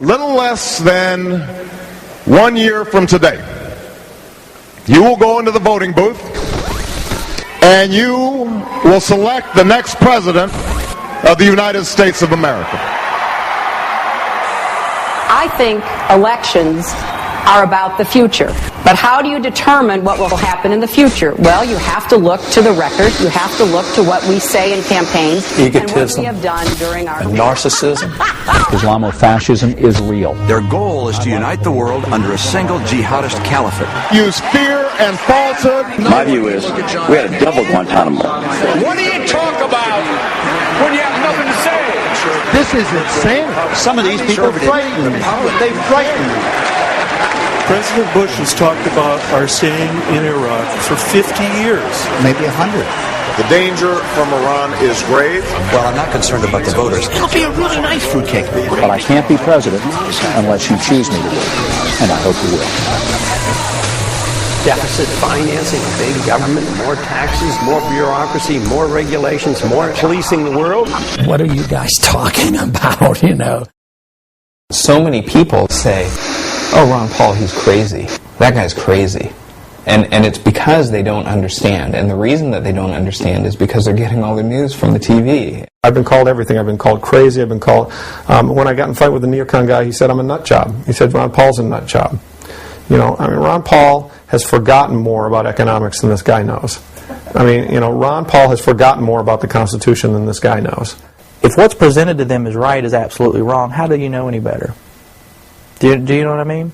Little less than 1 year from today, you will go into the voting booth and you will select the next president of the United States of America. I think elections are about the future. But how do you determine what will happen in the future? Well, you have to look to the record. You have to look to what we say in campaigns Egotism, and what we have done during our narcissism. Islamofascism is real. Their goal is to unite the world under a single jihadist caliphate. Use fear and falsehood. My view is we had a double Guantanamo. What do you talk about when you have nothing to say? This is insane. Some of these people frighten me. They frighten me. President Bush has talked about our staying in Iraq for 50 years. Maybe 100. The danger from Iran is grave. Well, I'm not concerned about the voters. It'll be a really nice fruitcake. But I can't be president unless you choose me to be. And I hope you will. Deficit financing, big government, more taxes, more bureaucracy, more regulations, more policing the world. What are you guys talking about, you know? So many people say, oh, Ron Paul, he's crazy. That guy's crazy. And it's because they don't understand. And the reason that they don't understand is because they're getting all their news from the TV. I've been called everything. I've been called crazy. I've been called... when I got in a fight with the neocon guy, he said I'm a nut job. He said Ron Paul's a nut job. You know, I mean, Ron Paul has forgotten more about economics than this guy knows. I mean, you know, Ron Paul has forgotten more about the Constitution than this guy knows. If what's presented to them is right is absolutely wrong, how do you know any better? Do you know what I mean?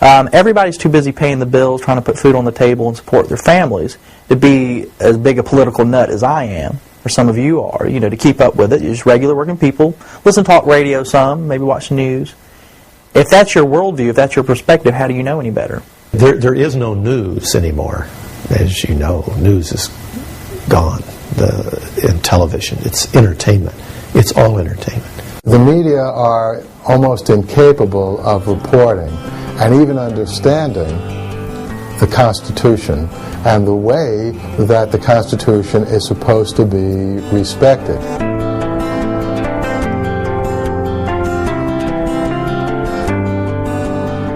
Everybody's too busy paying the bills, trying to put food on the table and support their families to be as big a political nut as I am, or some of you are, you know, to keep up with it. You're just regular working people. Listen to talk radio some, maybe watch the news. If that's your worldview, if that's your perspective, how do you know any better? There is no news anymore. As you know, news is gone in television. It's entertainment. It's all entertainment. The media are almost incapable of reporting and even understanding the Constitution and the way that the Constitution is supposed to be respected.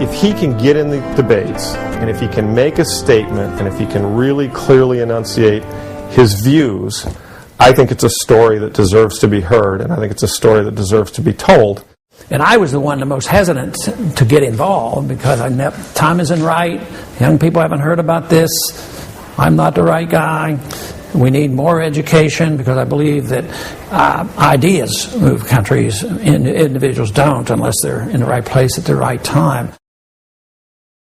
If he can get in the debates, and if he can make a statement, and if he can really clearly enunciate his views, I think it's a story that deserves to be heard, and I think it's a story that deserves to be told. And I was the one the most hesitant to get involved because time isn't right. Young people haven't heard about this. I'm not the right guy. We need more education because I believe that ideas move countries, individuals don't unless they're in the right place at the right time.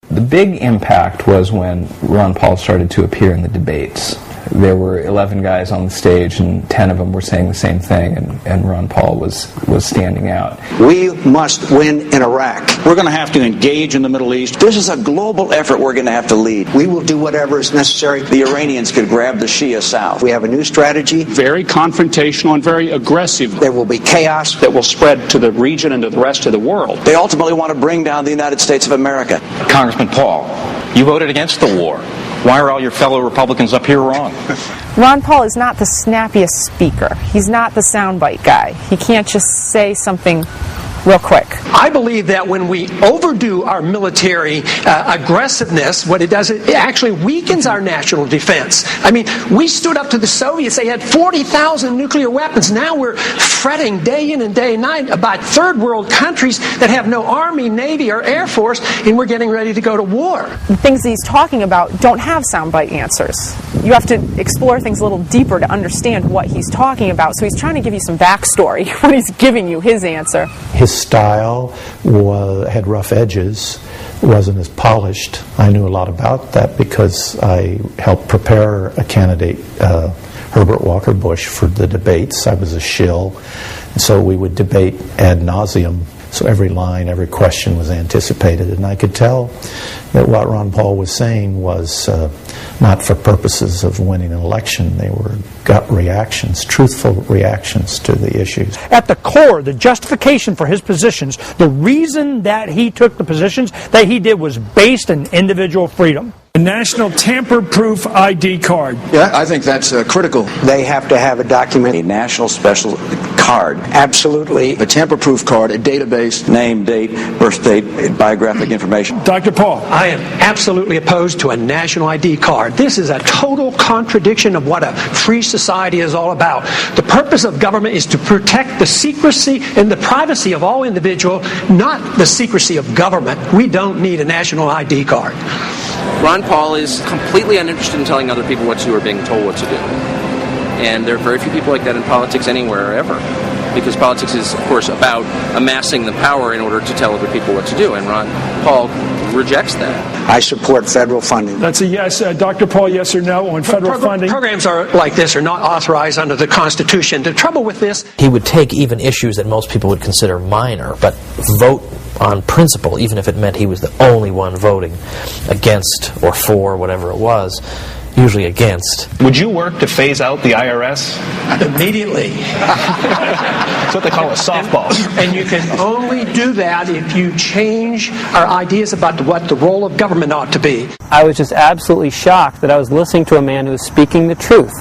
The big impact was when Ron Paul started to appear in the debates. There were 11 guys on the stage, and 10 of them were saying the same thing, and Ron Paul was standing out. We must win in Iraq. We're going to have to engage in the Middle East. This is a global effort we're going to have to lead. We will do whatever is necessary. The Iranians could grab the Shia South. We have a new strategy. Very confrontational and very aggressive. There will be chaos that will spread to the region and to the rest of the world. They ultimately want to bring down the United States of America. Congressman Paul, you voted against the war. Why are all your fellow Republicans up here wrong? Ron Paul is not the snappiest speaker. He's not the soundbite guy. He can't just say something real quick. I believe that when we overdo our military aggressiveness, what it does, it actually weakens our national defense. I mean, we stood up to the Soviets. They had 40,000 nuclear weapons. Now we're fretting day in and day night about third world countries that have no army, navy, or air force, and we're getting ready to go to war. The things he's talking about don't have soundbite answers. You have to explore things a little deeper to understand what he's talking about. So he's trying to give you some backstory when he's giving you his answer. His style had rough edges, wasn't as polished. I knew a lot about that because I helped prepare a candidate, Herbert Walker Bush, for the debates. I was a shill, and so we would debate ad nauseum. So every line, every question was anticipated, and I could tell that what Ron Paul was saying was not for purposes of winning an election. They were gut reactions, truthful reactions to the issues. At the core, the justification for his positions, the reason that he took the positions that he did was based in individual freedom. A national tamper-proof ID card. Yeah, I think that's critical. They have to have a document. A national special card. Absolutely. A tamper-proof card, a database, name, date, birth date, biographic information. Dr. Paul. I am absolutely opposed to a national ID card. This is a total contradiction of what a free society is all about. The purpose of government is to protect the secrecy and the privacy of all individuals, not the secrecy of government. We don't need a national ID card. Ron Paul is completely uninterested in telling other people what to do or being told what to do. And there are very few people like that in politics anywhere, ever. Because politics is, of course, about amassing the power in order to tell other people what to do. And Ron Paul rejects that. I support federal funding. That's a yes. Dr. Paul, yes or no on federal funding? Programs are like this are not authorized under the Constitution. The trouble with this... He would take even issues that most people would consider minor, but vote on principle, even if it meant he was the only one voting against or for whatever it was, usually against. Would you work to phase out the IRS? Immediately. That's what they call a softball. And you can only do that if you change our ideas about what the role of government ought to be. I was just absolutely shocked that I was listening to a man who was speaking the truth.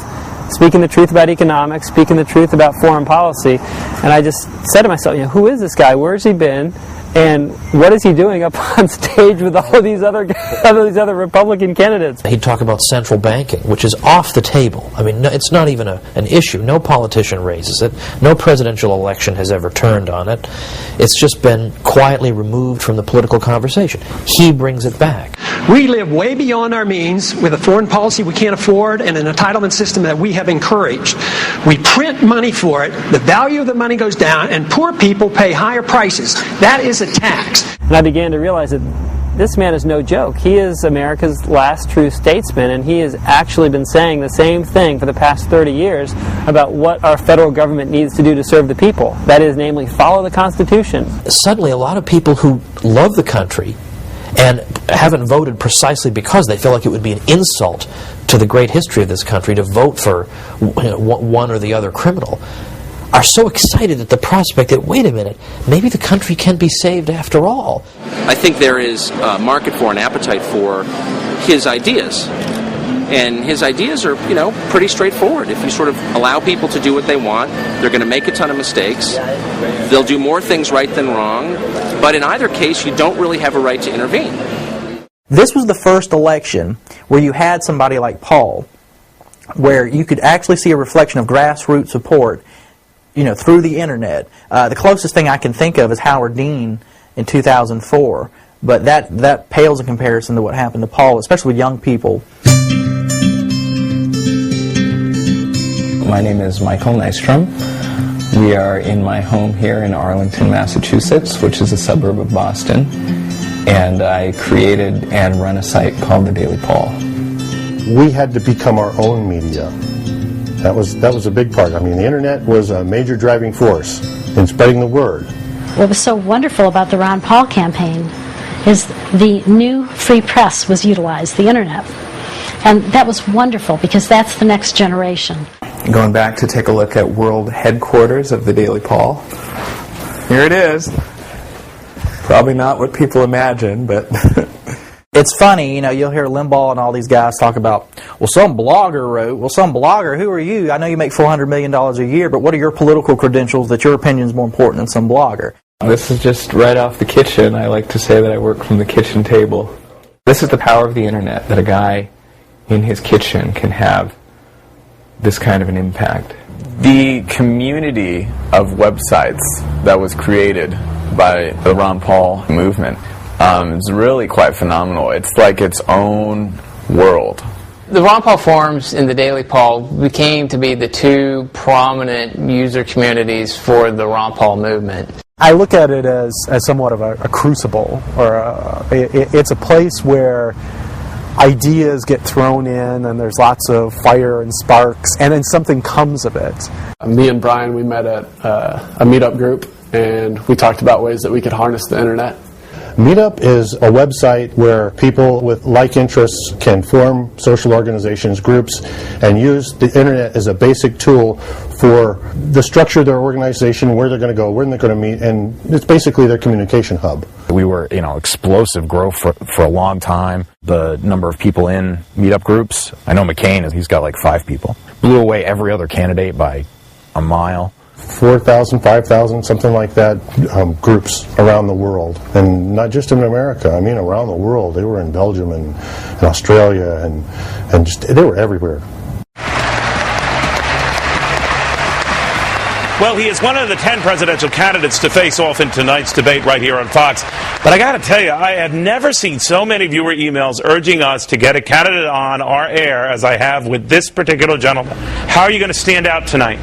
Speaking the truth about economics, speaking the truth about foreign policy. And I just said to myself, who is this guy? Where's he been? And what is he doing up on stage with all of these other Republican candidates? He'd talk about central banking, which is off the table. I mean, it's not even an issue. No politician raises it. No presidential election has ever turned on it. It's just been quietly removed from the political conversation. He brings it back. We live way beyond our means with a foreign policy we can't afford and an entitlement system that we have encouraged. We print money for it, the value of the money goes down, and poor people pay higher prices. That is a tax. And I began to realize that this man is no joke. He is America's last true statesman, and he has actually been saying the same thing for the past 30 years about what our federal government needs to do to serve the people. That is, namely, follow the Constitution. Suddenly, a lot of people who love the country and haven't voted precisely because they feel like it would be an insult to the great history of this country to vote for one or the other criminal, are so excited at the prospect that, wait a minute, maybe the country can be saved after all. I think there is a market for, an appetite for his ideas. And his ideas are, pretty straightforward. If you sort of allow people to do what they want, they're going to make a ton of mistakes. They'll do more things right than wrong. But in either case, you don't really have a right to intervene. This was the first election where you had somebody like Paul, where you could actually see a reflection of grassroots support, through the internet. The closest thing I can think of is Howard Dean in 2004, but that pales in comparison to what happened to Paul, especially with young people. My name is Michael Nystrom. We are in my home here in Arlington, Massachusetts, which is a suburb of Boston, and I created and run a site called The Daily Paul. We had to become our own media. That was a big part. I mean, the internet was a major driving force in spreading the word. What was so wonderful about the Ron Paul campaign is the new free press was utilized, the internet. And that was wonderful because that's the next generation. Going back to take a look at world headquarters of the Daily Paul. Here it is. Probably not what people imagine, but... It's funny, you'll hear Limbaugh and all these guys talk about, well, some blogger wrote. Well, some blogger, who are you? I know you make $400 million a year, but what are your political credentials that your opinion is more important than some blogger? This is just right off the kitchen. I like to say that I work from the kitchen table. This is the power of the internet, that a guy in his kitchen can have this kind of an impact. The community of websites that was created by the Ron Paul movement is really quite phenomenal. It's like its own world. The RonPaulForums and the Daily Paul became to be the two prominent user communities for the Ron Paul movement. I look at it as somewhat of a crucible, or it's a place where ideas get thrown in and there's lots of fire and sparks, and then something comes of it. Me and Brian, we met at a meetup group, and we talked about ways that we could harness the internet. Meetup is a website where people with like interests can form social organizations, groups, and use the internet as a basic tool for the structure of their organization, where they're going to go, when they're going to meet, and it's basically their communication hub. We were, explosive growth for a long time. The number of people in meetup groups, I know McCain, he's got like 5 people. Blew away every other candidate by a mile. 4,000, 5,000, something like that, groups around the world. And not just in America, I mean around the world. They were in Belgium and Australia, and just, they were everywhere. Well, he is one of the 10 presidential candidates to face off in tonight's debate right here on Fox. But I got to tell you, I have never seen so many viewer emails urging us to get a candidate on our air as I have with this particular gentleman. How are you going to stand out tonight?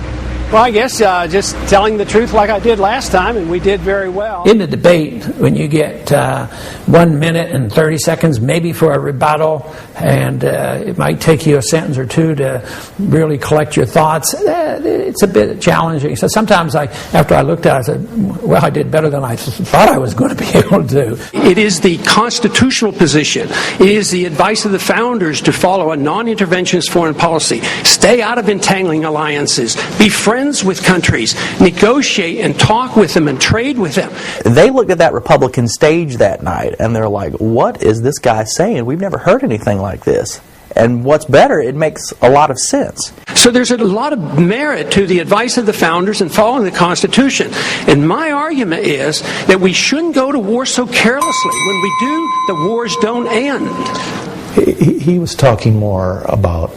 Well, I guess just telling the truth like I did last time, and we did very well. In the debate, when you get 1 minute and 30 seconds, maybe for a rebuttal, and it might take you a sentence or two to really collect your thoughts, it's a bit challenging. So sometimes after I looked at it, I said, well, I did better than I thought I was going to be able to do. It is the constitutional position. It is the advice of the founders to follow a non-interventionist foreign policy. Stay out of entangling alliances. Be friends with countries, negotiate and talk with them and trade with them. They looked at that Republican stage that night and they're like, what is this guy saying? We've never heard anything like this. And what's better, it makes a lot of sense. So there's a lot of merit to the advice of the founders and following the Constitution. And my argument is that we shouldn't go to war so carelessly. When we do, the wars don't end. He was talking more about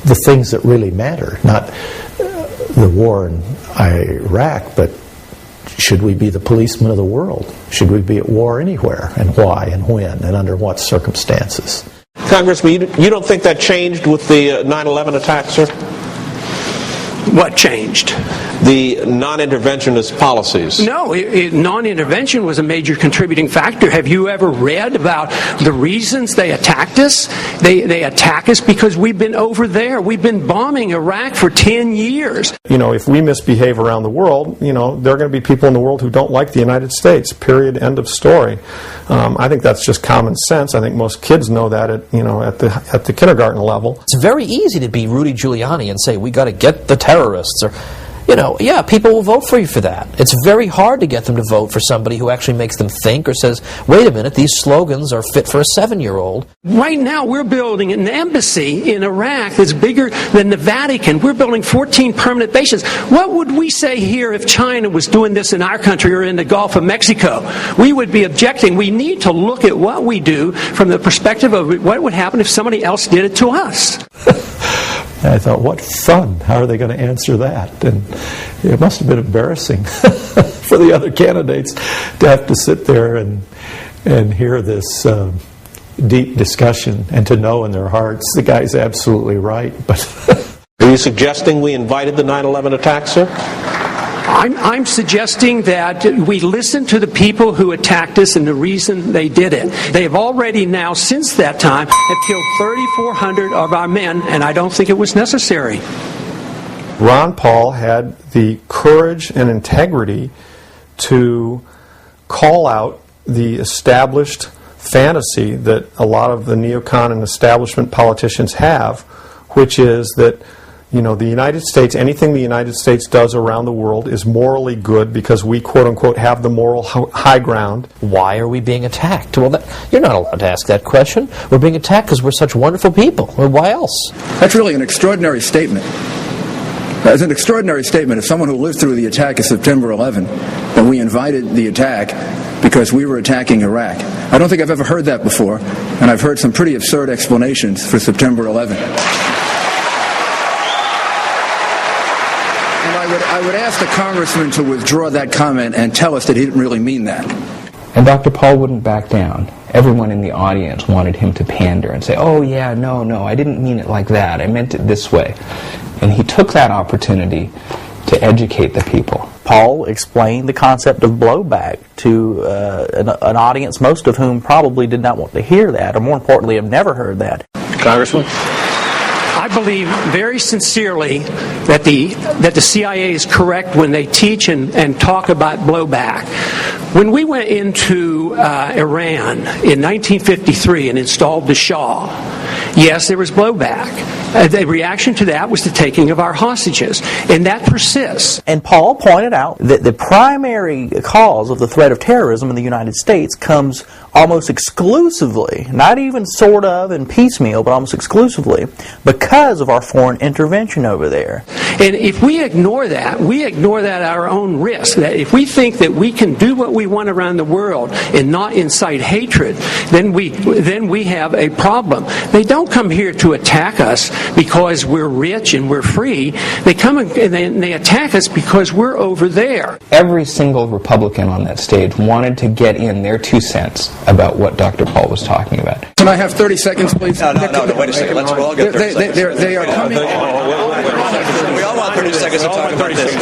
the things that really matter, not the war in Iraq, but should we be the policeman of the world? Should we be at war anywhere? And why and when and under what circumstances? Congressman, you don't think that changed with the 9/11 attack, sir? What changed? The non-interventionist policies. No, non-intervention was a major contributing factor. Have you ever read about the reasons they attacked us? They attack us because we've been over there. We've been bombing Iraq for 10 years. If we misbehave around the world, there are going to be people in the world who don't like the United States, period, end of story. I think that's just common sense. I think most kids know that at the kindergarten level. It's very easy to be Rudy Giuliani and say, we got to get the terrorists, or people will vote for you for that. It's very hard to get them to vote for somebody who actually makes them think or says, wait a minute, these slogans are fit for a 7-year-old. Right now, we're building an embassy in Iraq that's bigger than the Vatican. We're building 14 permanent bases. What would we say here if China was doing this in our country or in the Gulf of Mexico? We would be objecting. We need to look at what we do from the perspective of what would happen if somebody else did it to us. And I thought, what fun. How are they going to answer that? And it must have been embarrassing for the other candidates to have to sit there and hear this deep discussion and to know in their hearts the guy's absolutely right. But are you suggesting we invited the 9/11 attack, sir? I'm suggesting that we listen to the people who attacked us and the reason they did it. They have already now, since that time, have killed 3,400 of our men, and I don't think it was necessary. Ron Paul had the courage and integrity to call out the established fantasy that a lot of the neocon and establishment politicians have, which is that the United States, anything the United States does around the world is morally good because we, quote-unquote, have the moral high ground. Why are we being attacked? Well, you're not allowed to ask that question. We're being attacked because we're such wonderful people. Well, why else? That's really an extraordinary statement. It's an extraordinary statement of someone who lived through the attack of September 11, and we invited the attack because we were attacking Iraq. I don't think I've ever heard that before, and I've heard some pretty absurd explanations for September 11. I would ask the congressman to withdraw that comment and tell us that he didn't really mean that. And Dr. Paul wouldn't back down. Everyone in the audience wanted him to pander and say, oh yeah, no, I didn't mean it like that. I meant it this way. And he took that opportunity to educate the people. Paul explained the concept of blowback to an audience, most of whom probably did not want to hear that, or more importantly, have never heard that. Congressman? I believe very sincerely that the CIA is correct when they teach and talk about blowback. When we went into Iran in 1953 and installed the Shah, yes, there was blowback. The reaction to that was the taking of our hostages, and that persists. And Paul pointed out that the primary cause of the threat of terrorism in the United States comes almost exclusively, not even sort of and piecemeal, but almost exclusively, because of our foreign intervention over there. And if we ignore that at our own risk. That if we think that we can do what we want around the world and not incite hatred, then we have a problem. They don't come here to attack us because we're rich and we're free. They come and they attack us because we're over there. Every single Republican on that stage wanted to get in their 2 cents about what Dr. Paul was talking about. Can I have 30 seconds, please? No, wait a second. Let's all get 30 seconds. They are coming. We all want 30 seconds to talk about this.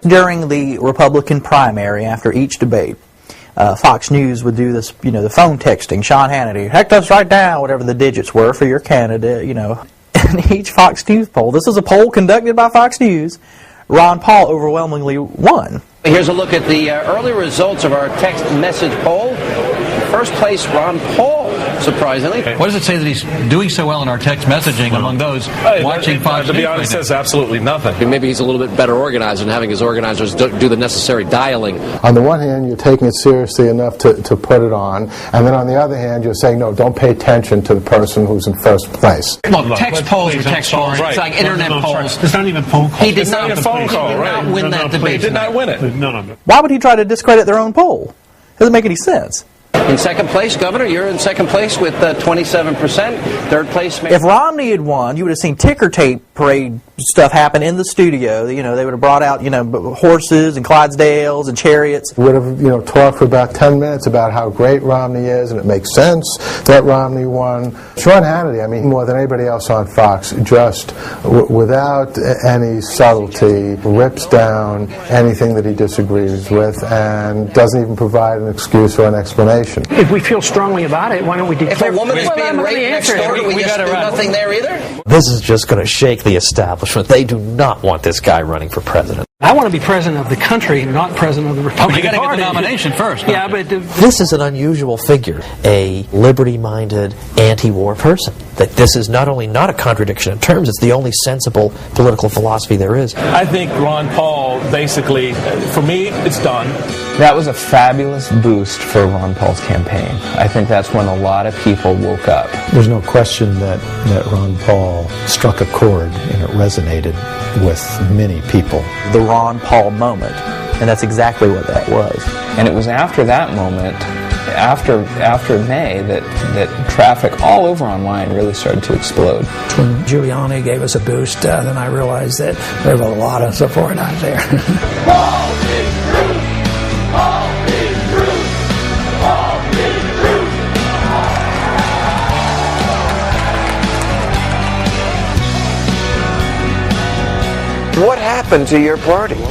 During the Republican primary, after each debate, Fox News would do this, the phone texting. Sean Hannity, heck, us right down whatever the digits were for your candidate, And each Fox News poll, this was a poll conducted by Fox News, Ron Paul overwhelmingly won. Here's a look at the early results of our text message poll. First place, Ron Paul, surprisingly. What does it say that he's doing so well in our text messaging among those watching Fox News? To be honest, says absolutely nothing. Maybe he's a little bit better organized and having his organizers do the necessary dialing. On the one hand, you're taking it seriously enough to put it on, and then on the other hand, you're saying, no, don't pay attention to the person who's in first place. Look, text polls are text polls. It's like internet polls. It's not even phone calls. He did not win that debate. He did not win it. No. Why would he try to discredit their own poll? Doesn't make any sense. In second place, Governor, you're in second place with 27%. Third place, If Romney had won, you would have seen ticker tape parade stuff happen in the studio. They would have brought out, horses and Clydesdales and chariots. Would have, talked for about 10 minutes about how great Romney is, and it makes sense that Romney won. Sean Hannity, more than anybody else on Fox, just without any subtlety, rips down anything that he disagrees with and doesn't even provide an excuse or an explanation. If we feel strongly about it, why don't we declare... If a woman is being raped next door, do we just do nothing there either? This is just going to shake the establishment. They do not want this guy running for president. I want to be president of the country, not president of the Republican Party. You got to get the nomination first. Yeah, but this is an unusual figure, a liberty-minded, anti-war person. That this is not only not a contradiction in terms; it's the only sensible political philosophy there is. I think Ron Paul basically, for me, it's done. That was a fabulous boost for Ron Paul's campaign. I think that's when a lot of people woke up. There's no question that Ron Paul struck a chord and it resonated with many people. The Ron Paul moment, and that's exactly what that was. And it was after that moment, after May, that traffic all over online really started to explode. When Giuliani gave us a boost, then I realized that there's a lot of support out there. What happened to your party?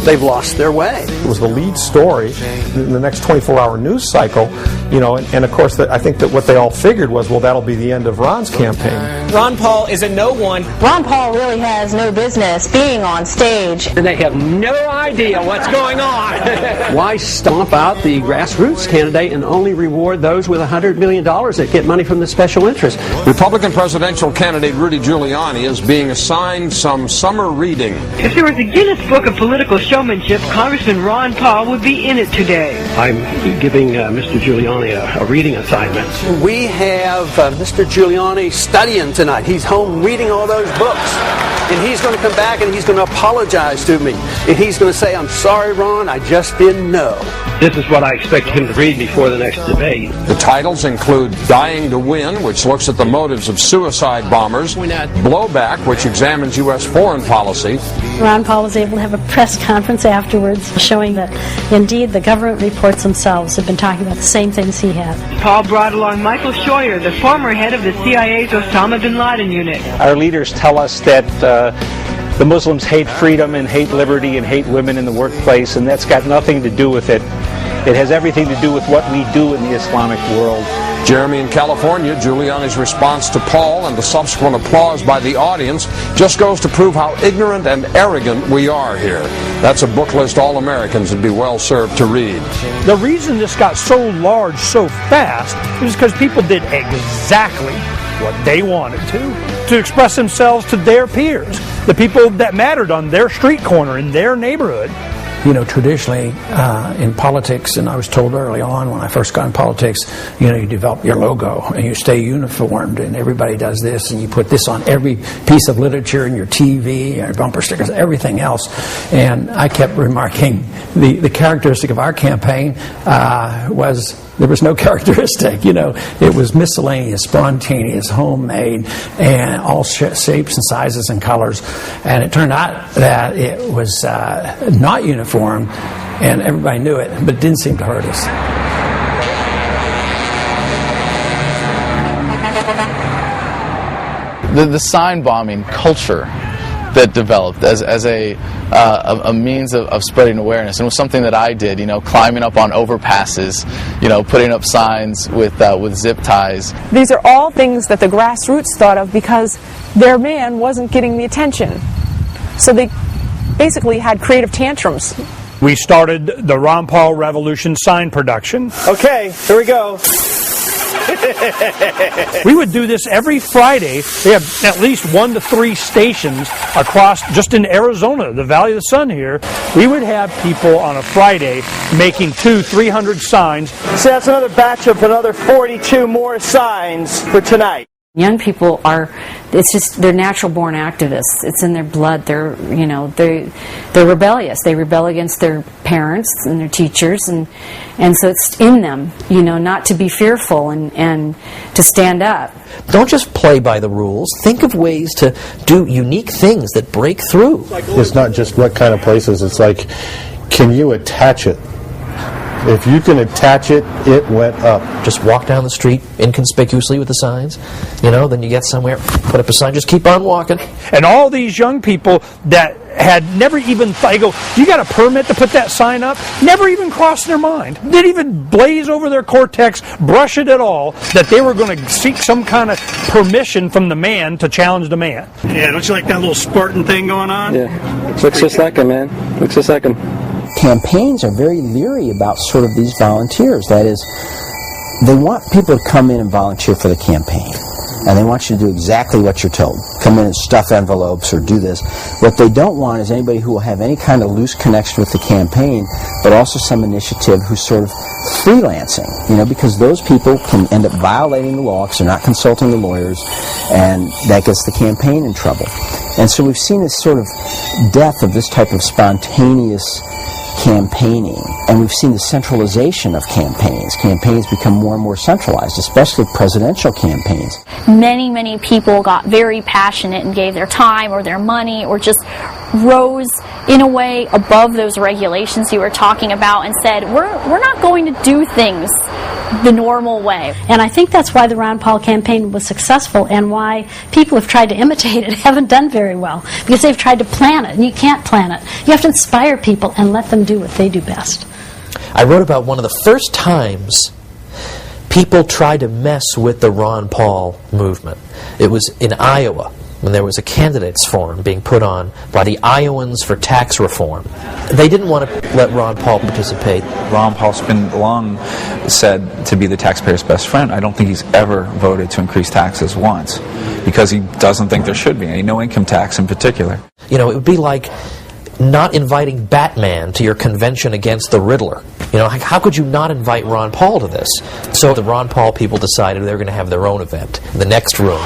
They've lost their way. It was the lead story in the next 24-hour news cycle, and of course, I think that what they all figured was, well, that'll be the end of Ron's campaign. Ron Paul is a no one. Ron Paul really has no business being on stage. And they have no idea what's going on. Why stomp out the grassroots candidate and only reward those with $100 million that get money from the special interest? Republican presidential candidate Rudy Giuliani is being assigned some summer reading. If there was a Guinness Book of Political Showmanship, Congressman Ron Paul would be in it today. I'm giving Mr. Giuliani a reading assignment. We have Mr. Giuliani studying tonight. He's home reading all those books. And he's going to come back and he's going to apologize to me. And he's going to say, I'm sorry, Ron, I just didn't know. This is what I expect him to read before the next debate. The titles include Dying to Win, which looks at the motives of suicide bombers, Blowback, which examines U.S. foreign policy. Ron Paul was able to have a press conference afterwards showing that, indeed, the government reports themselves have been talking about the same things he had. Paul brought along Michael Scheuer, the former head of the CIA's Osama bin Laden unit. Our leaders tell us that the Muslims hate freedom and hate liberty and hate women in the workplace, and that's got nothing to do with it. It has everything to do with what we do in the Islamic world. Jeremy in California, Giuliani's response to Paul and the subsequent applause by the audience just goes to prove how ignorant and arrogant we are here. That's a book list all Americans would be well served to read. The reason this got so large so fast is because people did exactly what they wanted to express themselves to their peers, the people that mattered on their street corner in their neighborhood. You know, traditionally in politics, and I was told early on when I first got in politics, you know, you develop your logo and you stay uniformed, and everybody does this, and you put this on every piece of literature in your TV, your bumper stickers, everything else. And I kept remarking the characteristic of our campaign was there was no characteristic. You know, it was miscellaneous, spontaneous, homemade, and all shapes and sizes and colors. And it turned out that it was not uniform, and everybody knew it, but it didn't seem to hurt us. The sign bombing culture that developed as a means of spreading awareness, and it was something that I did, you know, climbing up on overpasses, you know, putting up signs with zip ties. These are all things that the grassroots thought of because their man wasn't getting the attention. So they basically had creative tantrums. We started the Ron Paul Revolution sign production. Okay, here we go. We would do this every Friday. We have at least 1 to 3 stations across, just in Arizona, the Valley of the Sun here. We would have people on a Friday making 200-300 signs. So that's another batch of another 42 more signs for tonight. Young people it's just, they're natural born activists. It's in their blood. They're rebellious. They rebel against their parents and their teachers, and so it's in them, you know, not to be fearful and to stand up. Don't just play by the rules. Think of ways to do unique things that break through. It's not just what kind of places. It's like, can you attach it? If you can attach it, it went up. Just walk down the street inconspicuously with the signs, you know, then you get somewhere, put up a sign, just keep on walking. And all these young people that had never even thought, go, you got a permit to put that sign up? Never even crossed their mind. Didn't even blaze over their cortex, brush it at all, that they were going to seek some kind of permission from the man to challenge the man. Yeah, don't you like that little Spartan thing going on? Yeah, looks just like him, man. Looks just like him. Campaigns are very leery about sort of these volunteers. That is, they want people to come in and volunteer for the campaign. And they want you to do exactly what you're told. Come in and stuff envelopes or do this. What they don't want is anybody who will have any kind of loose connection with the campaign, but also some initiative who's sort of freelancing, you know, because those people can end up violating the law because they're not consulting the lawyers, and that gets the campaign in trouble. And so we've seen this sort of death of this type of spontaneous campaigning, and we've seen the centralization of campaigns. Campaigns become more and more centralized, especially presidential campaigns. Many people got very passionate and gave their time or their money or just rose in a way above those regulations you were talking about and said, we're not going to do things the normal way. And I think that's why the Ron Paul campaign was successful, and why people have tried to imitate it haven't done very well, because they've tried to plan it, and you can't plan it. You have to inspire people and let them do what they do best. I wrote about one of the first times people tried to mess with the Ron Paul movement. It was in Iowa, when there was a candidates forum being put on by the Iowans for tax reform. They didn't want to let Ron Paul participate. Ron Paul's been long said to be the taxpayer's best friend. I don't think he's ever voted to increase taxes once, because he doesn't think there should be any, no income tax in particular. You know, it would be like not inviting Batman to your convention against the Riddler. You know, how could you not invite Ron Paul to this? So the Ron Paul people decided they were going to have their own event in the next room.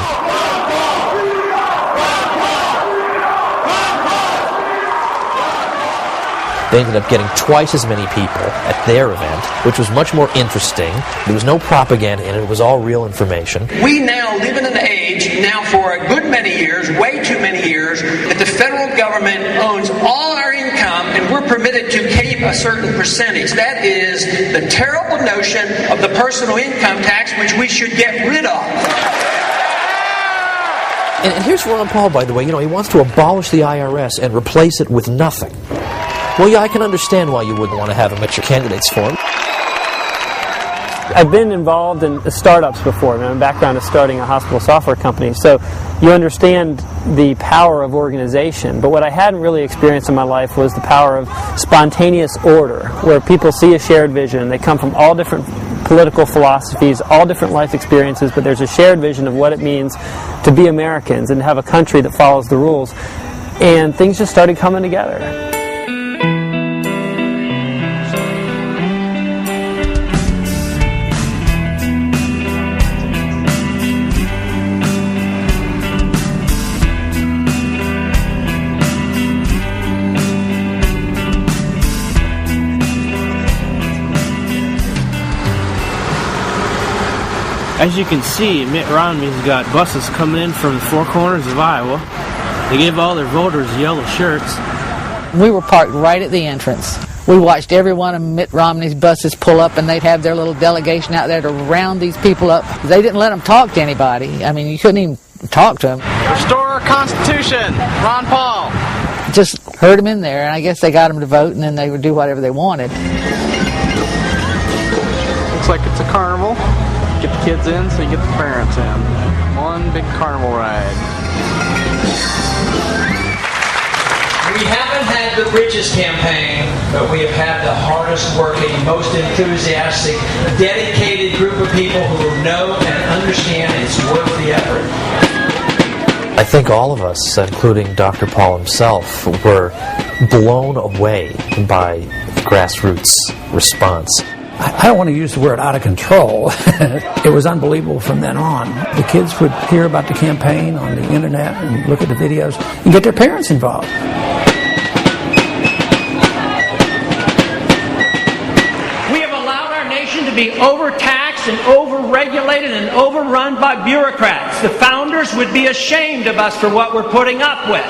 They ended up getting twice as many people at their event, which was much more interesting. There was no propaganda in it. It was all real information. We now live in an age, now for a good many years, way too many years, that the federal government owns all our income and we're permitted to keep a certain percentage. That is the terrible notion of the personal income tax, which we should get rid of. And here's Ron Paul, by the way. You know, he wants to abolish the IRS and replace it with nothing. Well, yeah, I can understand why you wouldn't want to have him at your candidates forum. I've been involved in startups before. My background is starting a hospital software company, so you understand the power of organization. But what I hadn't really experienced in my life was the power of spontaneous order, where people see a shared vision. They come from all different political philosophies, all different life experiences, but there's a shared vision of what it means to be Americans and to have a country that follows the rules. And things just started coming together. As you can see, Mitt Romney's got buses coming in from the four corners of Iowa. They gave all their voters yellow shirts. We were parked right at the entrance. We watched every one of Mitt Romney's buses pull up, and they'd have their little delegation out there to round these people up. They didn't let them talk to anybody. I mean, you couldn't even talk to them. Restore our Constitution, Ron Paul. Just herd them in there, and I guess they got them to vote, and then they would do whatever they wanted. Looks like it's a carnival. Get the kids in so you get the parents in. One big carnival ride. We haven't had the richest campaign, but we have had the hardest working, most enthusiastic, dedicated group of people who know and understand it's worth the effort. I think all of us, including Dr. Paul himself, were blown away by the grassroots response. I don't want to use the word out of control. It was unbelievable from then on. The kids would hear about the campaign on the internet and look at the videos and get their parents involved. We have allowed our nation to be overtaxed and overregulated and overrun by bureaucrats. The founders would be ashamed of us for what we're putting up with.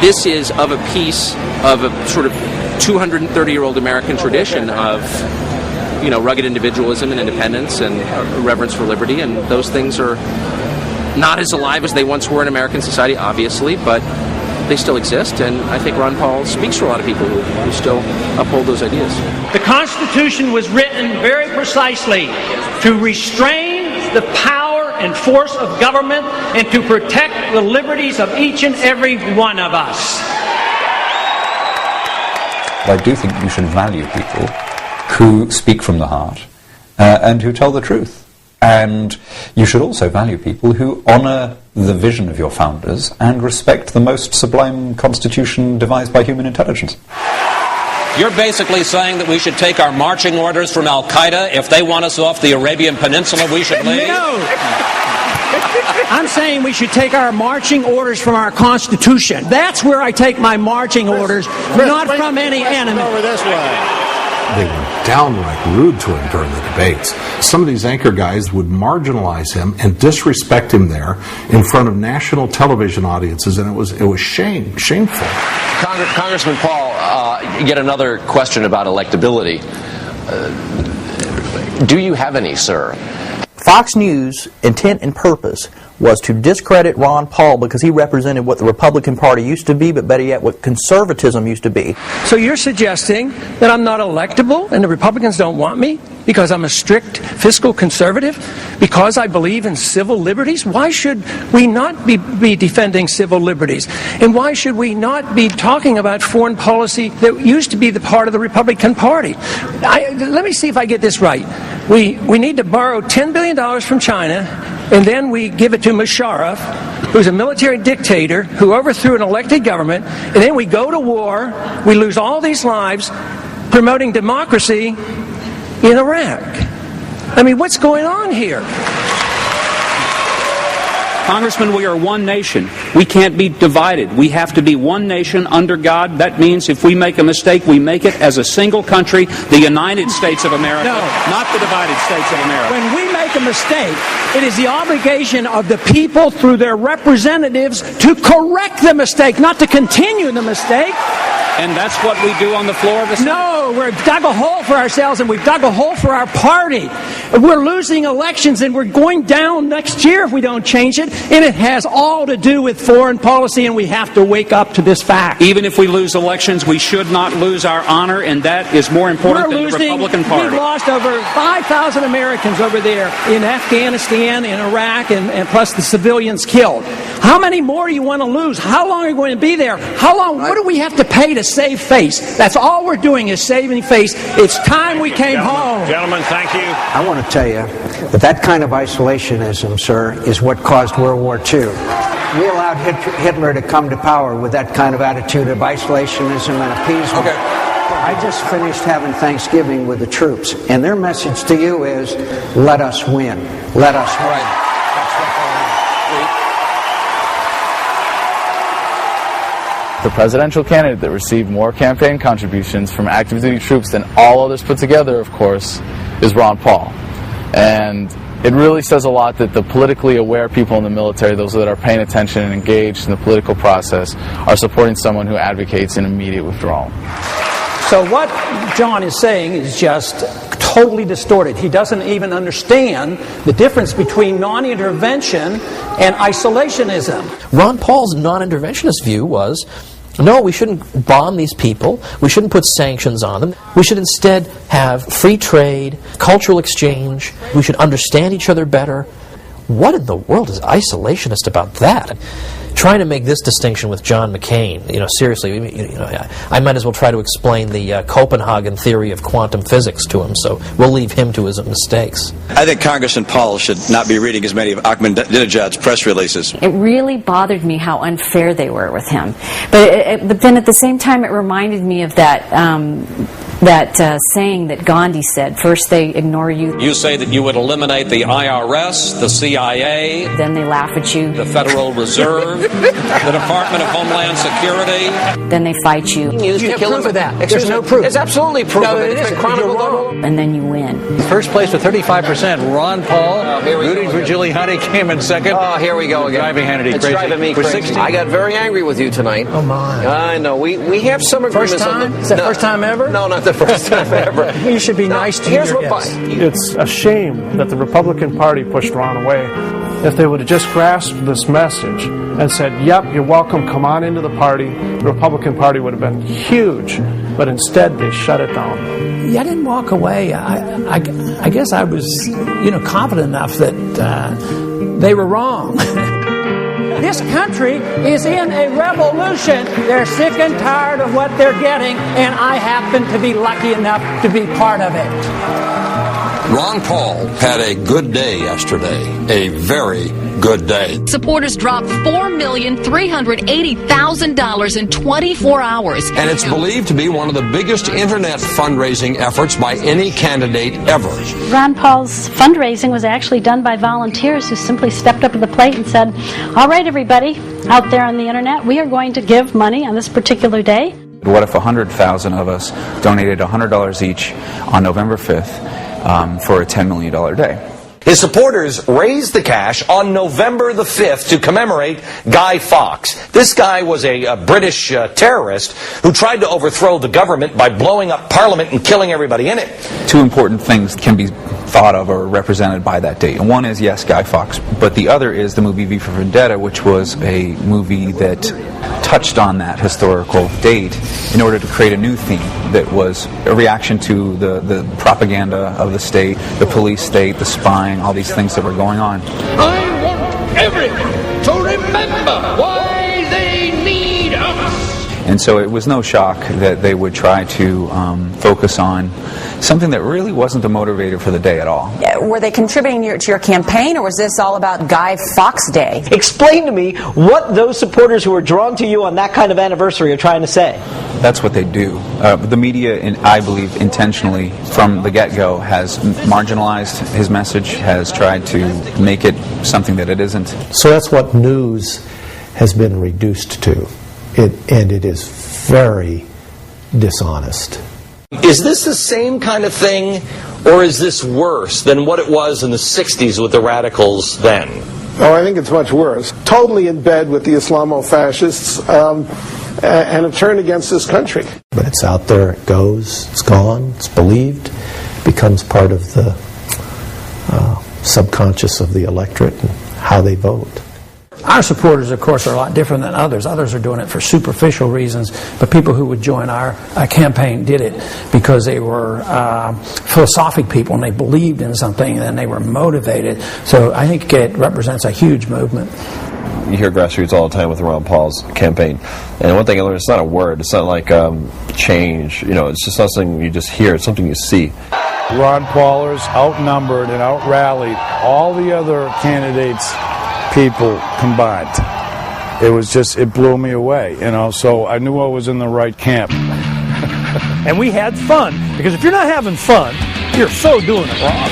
This is of a piece of a sort of 230-year-old American tradition of, rugged individualism and independence and reverence for liberty, and those things are not as alive as they once were in American society, obviously, but they still exist, and I think Ron Paul speaks for a lot of people who still uphold those ideas. The Constitution was written very precisely to restrain the power and force of government and to protect the liberties of each and every one of us. I do think you should value people who speak from the heart and who tell the truth. And you should also value people who honour the vision of your founders and respect the most sublime constitution devised by human intelligence. You're basically saying that we should take our marching orders from Al-Qaeda. If they want us off the Arabian Peninsula, we should leave? No! I'm saying we should take our marching orders from our Constitution. That's where I take my marching orders, not from any enemy. Over this way. They were downright rude to him during the debates. Some of these anchor guys would marginalize him and disrespect him there in front of national television audiences, and it was shameful. Congressman Paul, yet another question about electability. Do you have any, sir? Fox News' intent and purpose was to discredit Ron Paul because he represented what the Republican Party used to be, but better yet, what conservatism used to be. So you're suggesting that I'm not electable and the Republicans don't want me because I'm a strict fiscal conservative, because I believe in civil liberties? Why should we not be defending civil liberties? And why should we not be talking about foreign policy that used to be the part of the Republican Party? Let me see if I get this right. We need to borrow $10 billion from China, and then we give it to Musharraf, who's a military dictator who overthrew an elected government, and then we go to war, we lose all these lives promoting democracy in Iraq. I mean, what's going on here? Congressman, we are one nation. We can't be divided. We have to be one nation under God. That means if we make a mistake, we make it as a single country, the United States of America, not the divided States of America. When we make a mistake, it is the obligation of the people through their representatives to correct the mistake, not to continue the mistake. And that's what we do on the floor of the Senate. No, we've dug a hole for ourselves, and we've dug a hole for our party. We're losing elections, and we're going down next year if we don't change it. And it has all to do with foreign policy, and we have to wake up to this fact. Even if we lose elections, we should not lose our honor, and that is more important than the Republican Party. We've lost over 5,000 Americans over there in Afghanistan, in Iraq, and plus the civilians killed. How many more do you want to lose? How long are you going to be there? How long? What do we have to pay to save face? That's all we're doing is saving face. It's time we came home. Gentlemen, thank you. I want to tell you that kind of isolationism, sir, is what caused World War II. We allowed Hitler to come to power with that kind of attitude of isolationism and appeasement. Okay. I just finished having Thanksgiving with the troops, and their message to you is, let us win. Let us win. Right. The presidential candidate that received more campaign contributions from active duty troops than all others put together, of course, is Ron Paul. And it really says a lot that the politically aware people in the military, those that are paying attention and engaged in the political process, are supporting someone who advocates an immediate withdrawal. So what John is saying is just totally distorted. He doesn't even understand the difference between non-intervention and isolationism. Ron Paul's non-interventionist view was, no, we shouldn't bomb these people. We shouldn't put sanctions on them. We should instead have free trade, cultural exchange. We should understand each other better. What in the world is isolationist about that? Trying to make this distinction with John McCain, seriously, I might as well try to explain the Copenhagen theory of quantum physics to him, so we'll leave him to his mistakes. I think Congressman Paul should not be reading as many of Ahmadinejad's press releases. It really bothered me how unfair they were with him. But then at the same time, it reminded me of that saying that Gandhi said, first they ignore you. You say that you would eliminate the IRS, the CIA. Then they laugh at you. The Federal Reserve, the Department of Homeland Security. Then they fight you. You have proof of that. There's no proof. There's absolutely proof of it. It's been chronicled. And then you win. First place with 35%, Ron Paul. Rooting for Giuliani came in second. Oh, here we go again. Driving Hannity it's crazy. Driving me crazy. 60. I got very angry with you tonight. Oh, my. I know. We have some agreements. First time? Is that first time ever? No, not the first time ever. You should be nice to your guests. It's a shame that the Republican Party pushed Ron away. If they would have just grasped this message and said, yep, you're welcome, come on into the party, the Republican Party would have been huge. But instead, they shut it down. Yeah, I didn't walk away. I guess I was, confident enough that they were wrong. This country is in a revolution. They're sick and tired of what they're getting, and I happen to be lucky enough to be part of it. Ron Paul had a good day yesterday, a very good day. Supporters dropped $4,380,000 in 24 hours. And it's believed to be one of the biggest internet fundraising efforts by any candidate ever. Ron Paul's fundraising was actually done by volunteers who simply stepped up to the plate and said, all right, everybody out there on the internet, we are going to give money on this particular day. What if 100,000 of us donated $100 each on November 5th for a $10 million day? His supporters raised the cash on November the 5th to commemorate Guy Fawkes. This guy was a British terrorist who tried to overthrow the government by blowing up Parliament and killing everybody in it. Two important things can be thought of or represented by that date. And one is, yes, Guy Fawkes, but the other is the movie V for Vendetta, which was a movie that touched on that historical date in order to create a new theme that was a reaction to the propaganda of the state, the police state, the spying, all these things that were going on. I want everyone to remember why they need us. And so it was no shock that they would try to focus on something that really wasn't the motivator for the day at all. Were they contributing to your campaign, or was this all about Guy Fawkes Day? Explain to me what those supporters who are drawn to you on that kind of anniversary are trying to say. That's what they do. The media, I believe, intentionally, from the get-go, has marginalized his message, has tried to make it something that it isn't. So that's what news has been reduced to. And it is very dishonest. Is this the same kind of thing, or is this worse than what it was in the 60s with the radicals then? Oh, I think it's much worse. Totally in bed with the Islamo-fascists. and have turned against this country. But it's out there, it goes, it's gone, it's believed, becomes part of the subconscious of the electorate and how they vote. Our supporters, of course, are a lot different than others. Others are doing it for superficial reasons, but people who would join our campaign did it because they were philosophic people and they believed in something and they were motivated. So I think it represents a huge movement. You hear grassroots all the time with Ron Paul's campaign, and one thing I learned, it's not a word, it's not like change, it's just not something you just hear, it's something you see. Ron Paulers outnumbered and out-rallied all the other candidates' people combined. It blew me away, so I knew I was in the right camp. And we had fun, because if you're not having fun, you're so doing it wrong.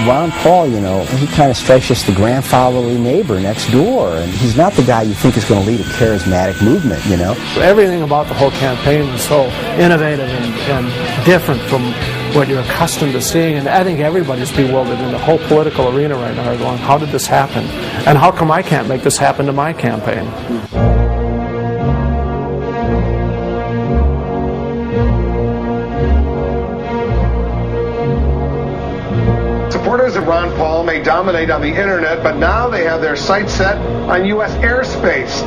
Ron Paul, he kind of strikes just the grandfatherly neighbor next door, and he's not the guy you think is going to lead a charismatic movement, Everything about the whole campaign was so innovative and different from what you're accustomed to seeing, and I think everybody's bewildered in the whole political arena right now. They're going, how did this happen? And how come I can't make this happen to my campaign? Supporters of Ron Paul may dominate on the internet, but now they have their sights set on U.S. airspace.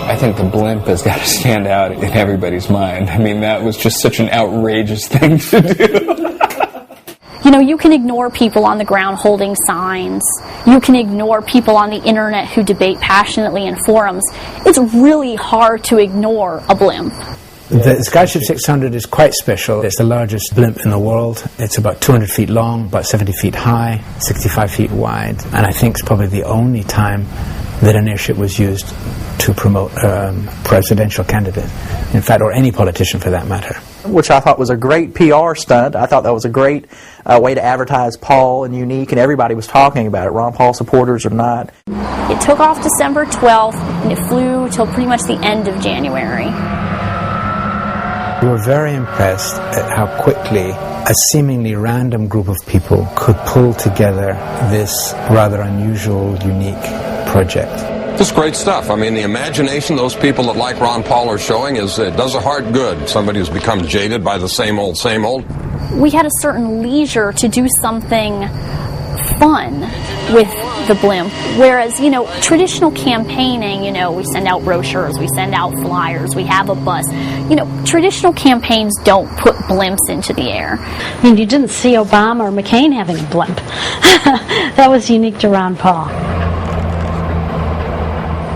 I think the blimp has got to stand out in everybody's mind. I mean, that was just such an outrageous thing to do. You can ignore people on the ground holding signs. You can ignore people on the internet who debate passionately in forums. It's really hard to ignore a blimp. The Skyship 600 is quite special. It's the largest blimp in the world. It's about 200 feet long, about 70 feet high, 65 feet wide, and I think it's probably the only time that an airship was used to promote a presidential candidate, in fact, or any politician for that matter. Which I thought was a great PR stunt. I thought that was a great way to advertise Paul and unique, and everybody was talking about it, Ron Paul supporters or not. It took off December 12th, and it flew till pretty much the end of January. We were very impressed at how quickly a seemingly random group of people could pull together this rather unusual, unique project. Just great stuff. I mean, the imagination those people that like Ron Paul are showing it does a heart good. Somebody who's become jaded by the same old, same old. We had a certain leisure to do something fun with the blimp, whereas, traditional campaigning, we send out brochures, we send out flyers, we have a bus. Traditional campaigns don't put blimps into the air. I mean, you didn't see Obama or McCain having a blimp. That was unique to Ron Paul.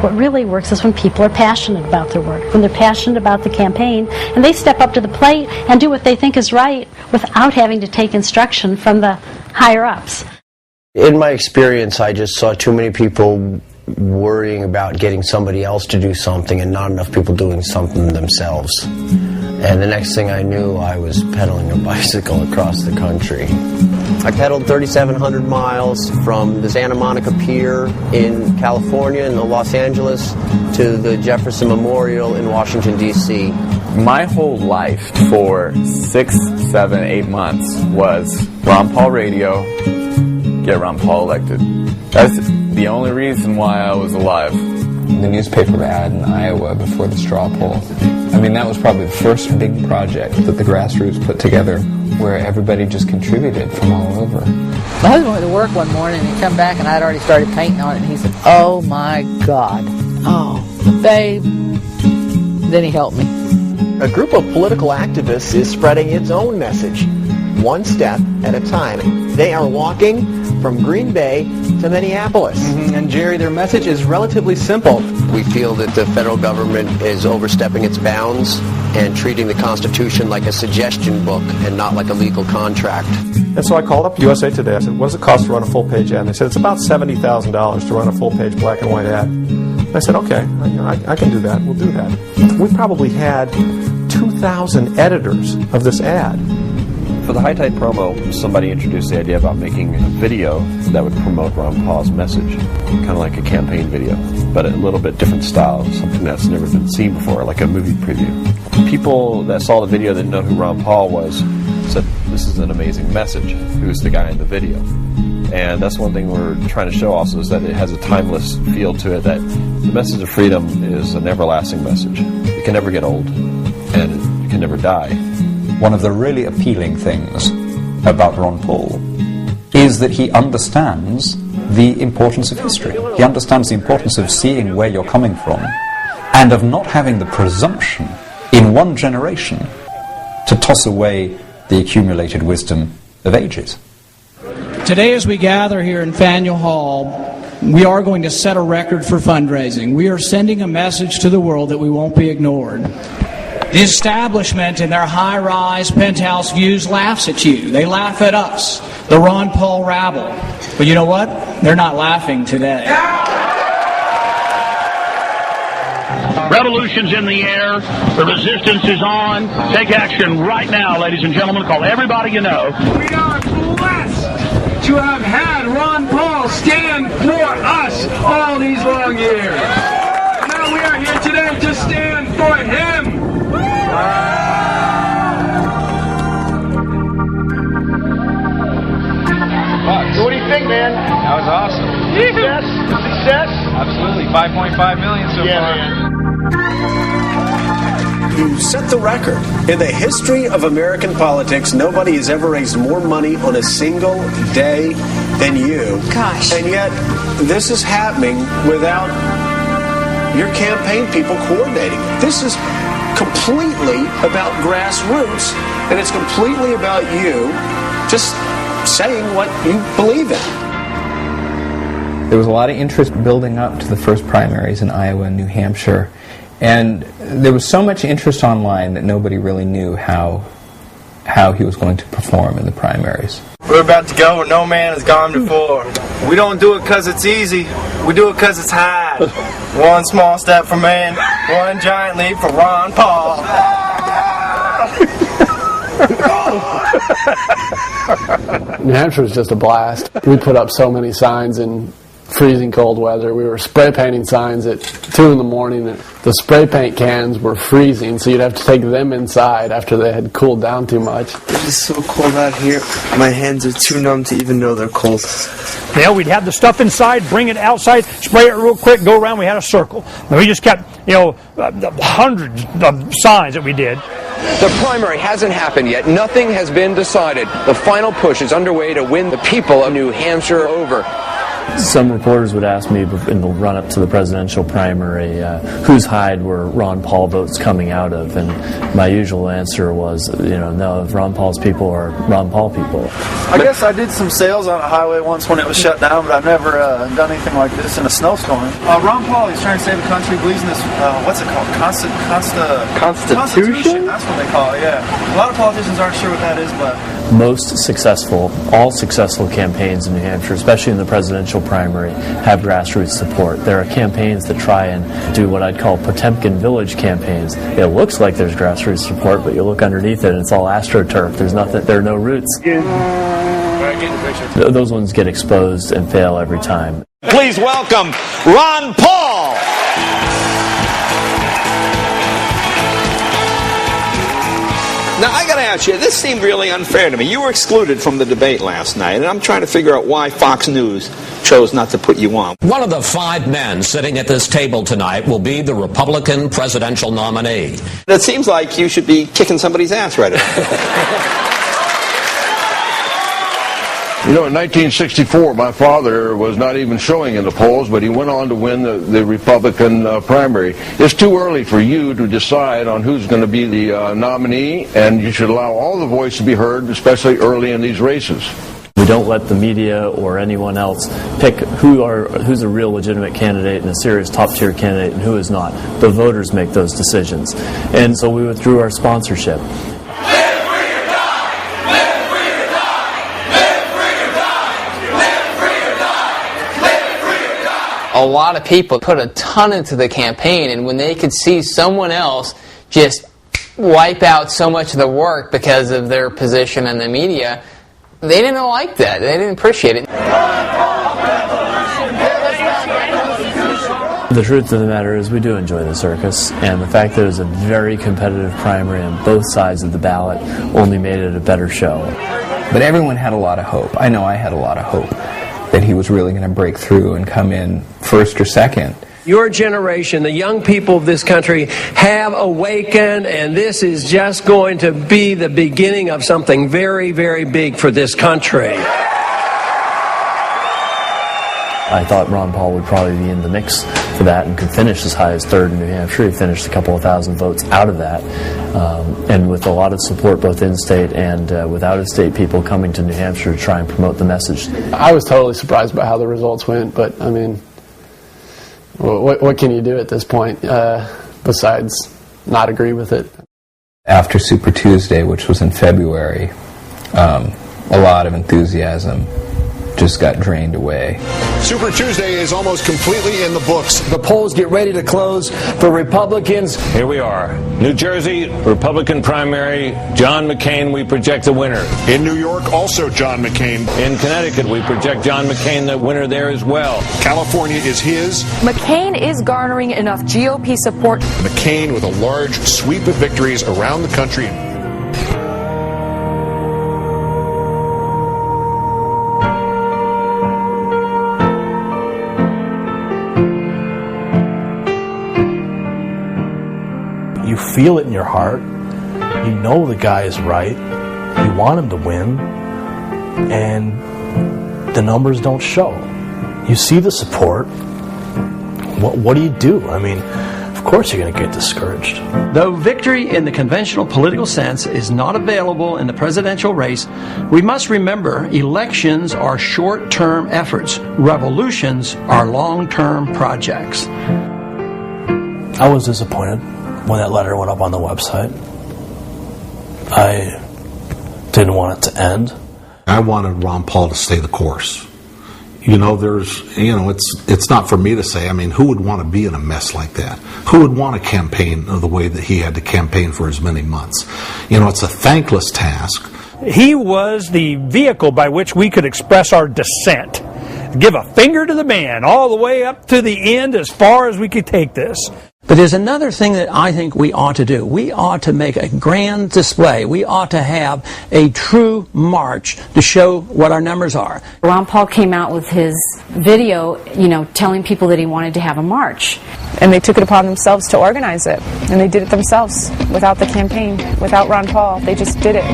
What really works is when people are passionate about their work, when they're passionate about the campaign, and they step up to the plate and do what they think is right without having to take instruction from the higher-ups. In my experience, I just saw too many people worrying about getting somebody else to do something and not enough people doing something themselves. And the next thing I knew, I was pedaling a bicycle across the country. I pedaled 3,700 miles from the Santa Monica Pier in California and Los Angeles to the Jefferson Memorial in Washington, D.C. My whole life for 6, 7, 8 months was Ron Paul radio, get Ron Paul elected. That's the only reason why I was alive. The newspaper ad in Iowa before the straw poll. I mean, that was probably the first big project that the grassroots put together where everybody just contributed from all over. My husband went to work one morning and he come back and I'd already started painting on it and he said, "Oh my God. Oh, babe." Then he helped me. A group of political activists is spreading its own message, one step at a time. They are walking from Green Bay to Minneapolis. And Jerry, their message is relatively simple. We feel that the federal government is overstepping its bounds and treating the Constitution like a suggestion book and not like a legal contract. And so I called up USA Today. I said, what does it cost to run a full-page ad? And they said, it's about $70,000 to run a full-page black and white ad. And I said, okay, I can do that. We'll do that. We probably had 2,000 editors of this ad. For the High Tide promo, somebody introduced the idea about making a video that would promote Ron Paul's message, kind of like a campaign video, but a little bit different style, something that's never been seen before, like a movie preview. People that saw the video didn't know who Ron Paul was, said, this is an amazing message. Who's the guy in the video? And that's one thing we're trying to show also, is that it has a timeless feel to it, that the message of freedom is an everlasting message. It can never get old, and it can never die. One of the really appealing things about Ron Paul is that he understands the importance of history. He understands the importance of seeing where you're coming from and of not having the presumption in one generation to toss away the accumulated wisdom of ages. Today, as we gather here in Faneuil Hall, we are going to set a record for fundraising. We are sending a message to the world that we won't be ignored. The establishment in their high-rise penthouse views laughs at you. They laugh at us, the Ron Paul rabble. But you know what? They're not laughing today. Revolution's in the air. The resistance is on. Take action right now, ladies and gentlemen. Call everybody you know. We are blessed to have had Ron Paul stand for us all these long years. Now we are here today to stand for him. What do you think, man? That was awesome. Success? Success? Absolutely. 5.5 million so far. Man. You set the record. In the history of American politics, nobody has ever raised more money on a single day than you. Gosh. And yet, this is happening without your campaign people coordinating. This is completely about grassroots, and it's completely about you just saying what you believe in. There was a lot of interest building up to the first primaries in Iowa and New Hampshire, and there was so much interest online that nobody really knew how he was going to perform in the primaries. We're about to go where no man has gone before. We don't do it because it's easy. We do it because it's hard. One small step for man, one giant leap for Ron Paul. New Hampshire was just a blast. We put up so many signs in freezing cold weather. We were spray painting signs at 2 in the morning. The spray paint cans were freezing, so you'd have to take them inside after they had cooled down too much. It's so cold out here. My hands are too numb to even know they're cold. You know, we'd have the stuff inside, bring it outside, spray it real quick, go around. We had a circle. And we just kept, hundreds of signs that we did. The primary hasn't happened yet. Nothing has been decided. The final push is underway to win the people of New Hampshire over. Some reporters would ask me in the run-up to the presidential primary, whose hide were Ron Paul votes coming out of, and my usual answer was, no, Ron Paul's people are Ron Paul people. I guess I did some sales on a highway once when it was shut down, but I've never done anything like this in a snowstorm. Ron Paul, he's trying to save the country, believes in this, what's it called, Constitution? That's what they call it, yeah. A lot of politicians aren't sure what that is, but... Most successful, all successful campaigns in New Hampshire, especially in the presidential primary, have grassroots support. There are campaigns that try and do what I'd call Potemkin Village campaigns. It looks like there's grassroots support, but you look underneath it and it's all astroturf. There are no roots. Those ones get exposed and fail every time. Please welcome Ron Paul. Now, I got to ask you, this seemed really unfair to me. You were excluded from the debate last night, and I'm trying to figure out why Fox News chose not to put you on. One of the 5 men sitting at this table tonight will be the Republican presidential nominee. It seems like you should be kicking somebody's ass right now. You know, in 1964, my father was not even showing in the polls, but he went on to win the Republican primary. It's too early for you to decide on who's going to be the nominee, and you should allow all the voice to be heard, especially early in these races. We don't let the media or anyone else pick who's a real legitimate candidate and a serious top-tier candidate and who is not. The voters make those decisions. And so we withdrew our sponsorship. A lot of people put a ton into the campaign, and when they could see someone else just wipe out so much of the work because of their position in the media, they didn't like that. They didn't appreciate it. The truth of the matter is we do enjoy the circus, and the fact that it was a very competitive primary on both sides of the ballot only made it a better show. But everyone had a lot of hope. I know I had a lot of hope that he was really going to break through and come in first or second. Your generation, the young people of this country, have awakened, and this is just going to be the beginning of something very, very big for this country. I thought Ron Paul would probably be in the mix for that and could finish as high as third in New Hampshire. He finished a couple of thousand votes out of that, and with a lot of support both in-state and with out-of-state people coming to New Hampshire to try and promote the message. I was totally surprised by how the results went, but I mean, what can you do at this point besides not agree with it? After Super Tuesday, which was in February, a lot of enthusiasm just got drained away. Super Tuesday is almost completely in the books. The polls get ready to close for Republicans. Here we are. New Jersey, Republican primary, John McCain, we project the winner. In New York, also John McCain. In Connecticut, we project John McCain the winner there as well. California is his. McCain is garnering enough GOP support. McCain with a large sweep of victories around the country. You feel it in your heart. You know the guy is right. You want him to win. And the numbers don't show. You see the support. What do you do? I mean, of course you're going to get discouraged. Though victory in the conventional political sense is not available in the presidential race, we must remember elections are short-term efforts. Revolutions are long-term projects. I was disappointed when that letter went up on the website. I didn't want it to end. I wanted Ron Paul to stay the course. You know, it's not for me to say. I mean, who would want to be in a mess like that? Who would want to campaign the way that he had to campaign for as many months? You know, it's a thankless task. He was the vehicle by which we could express our dissent. Give a finger to the man all the way up to the end as far as we could take this. But there's another thing that I think we ought to do. We ought to make a grand display. We ought to have a true march to show what our numbers are. Ron Paul came out with his video, telling people that he wanted to have a march. And they took it upon themselves to organize it. And they did it themselves, without the campaign, without Ron Paul. They just did it.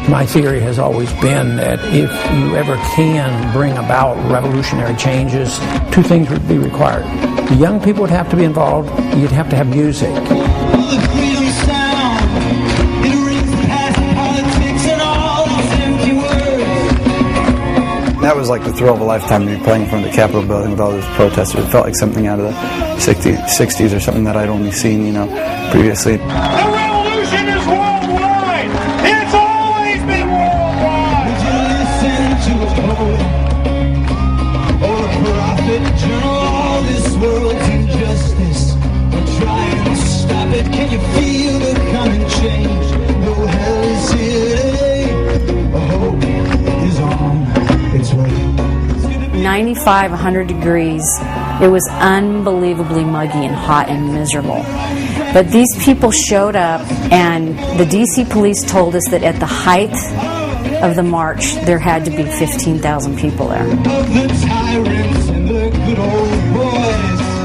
My theory has always been that if you ever can bring about revolutionary changes, two things would be required. The young people would have to be involved. You'd have to have music. That was like the thrill of a lifetime to be playing in front of the Capitol building with all those protesters. It felt like something out of the 60s or something that I'd only seen, previously. Can you feel the coming change? No hell is here today. Hope is on its way. 95, 100 degrees. It was unbelievably muggy and hot and miserable. But these people showed up, and the D.C. police told us that at the height of the march, there had to be 15,000 people there.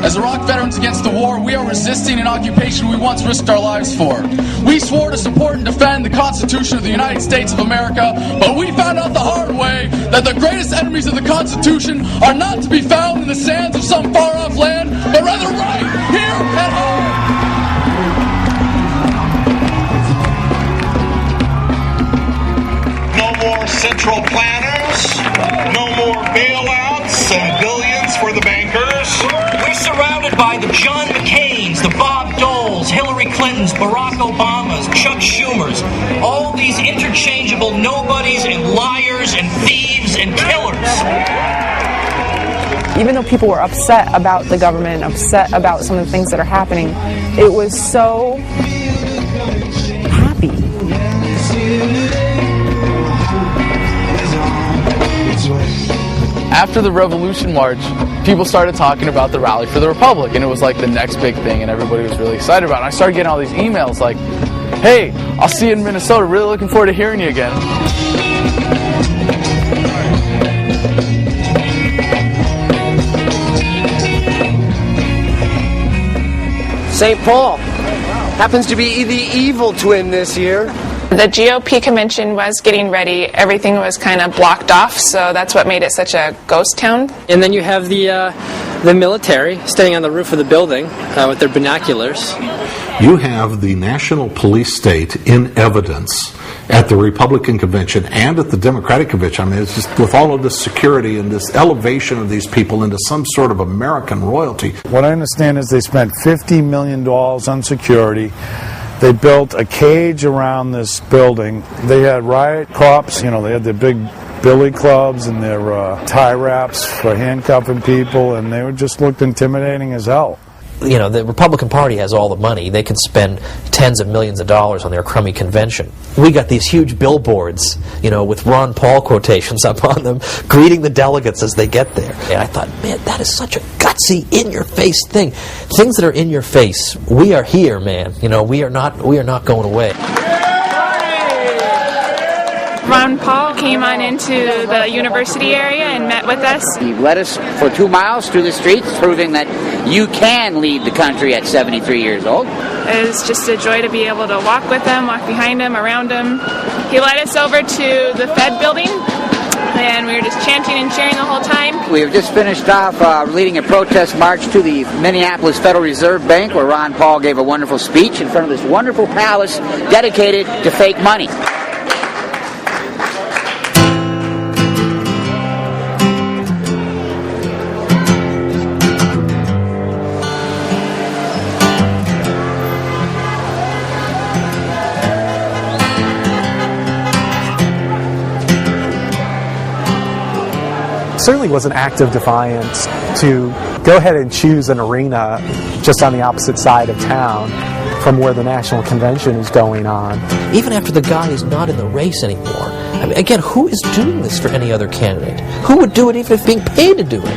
As Iraq veterans against the war, we are resisting an occupation we once risked our lives for. We swore to support and defend the Constitution of the United States of America, but we found out the hard way that the greatest enemies of the Constitution are not to be found in the sands of some far-off land, but rather right here at home. No more central planners, no more bailouts and billions for the bankers. We're surrounded by the John McCains, the Bob Doles, Hillary Clintons, Barack Obamas, Chuck Schumers, all these interchangeable nobodies and liars and thieves and killers. Even though people were upset about the government, upset about some of the things that are happening, it was so happy. After the Revolution March, people started talking about the Rally for the Republic, and it was like the next big thing, and everybody was really excited about it. And I started getting all these emails like, hey, I'll see you in Minnesota, really looking forward to hearing you again. St. Paul happens to be the evil twin this year. The GOP convention was getting ready. Everything was kind of blocked off, so that's what made it such a ghost town. And then you have the military standing on the roof of the building with their binoculars. You have the National Police State in evidence at the Republican convention and at the Democratic convention. I mean, it's just with all of this security and this elevation of these people into some sort of American royalty. What I understand is they spent $50 million on security. They built a cage around this building. They had riot cops, they had their big billy clubs and their tie wraps for handcuffing people, and they just looked intimidating as hell. The Republican Party has all the money. They can spend tens of millions of dollars on their crummy convention. We got these huge billboards, with Ron Paul quotations up on them, greeting the delegates as they get there. And I thought, man, that is such a gutsy, in-your-face thing. Things that are in your face, we are here, man. We are not going away. Ron Paul came on into the university area and met with us. He led us for 2 miles through the streets, proving that you can lead the country at 73 years old. It was just a joy to be able to walk with him, walk behind him, around him. He led us over to the Fed building, and we were just chanting and cheering the whole time. We have just finished off leading a protest march to the Minneapolis Federal Reserve Bank, where Ron Paul gave a wonderful speech in front of this wonderful palace dedicated to fake money. Certainly was an act of defiance to go ahead and choose an arena just on the opposite side of town from where the national convention is going on. Even after the guy is not in the race anymore. I mean, again, who is doing this for any other candidate? Who would do it even if being paid to do it?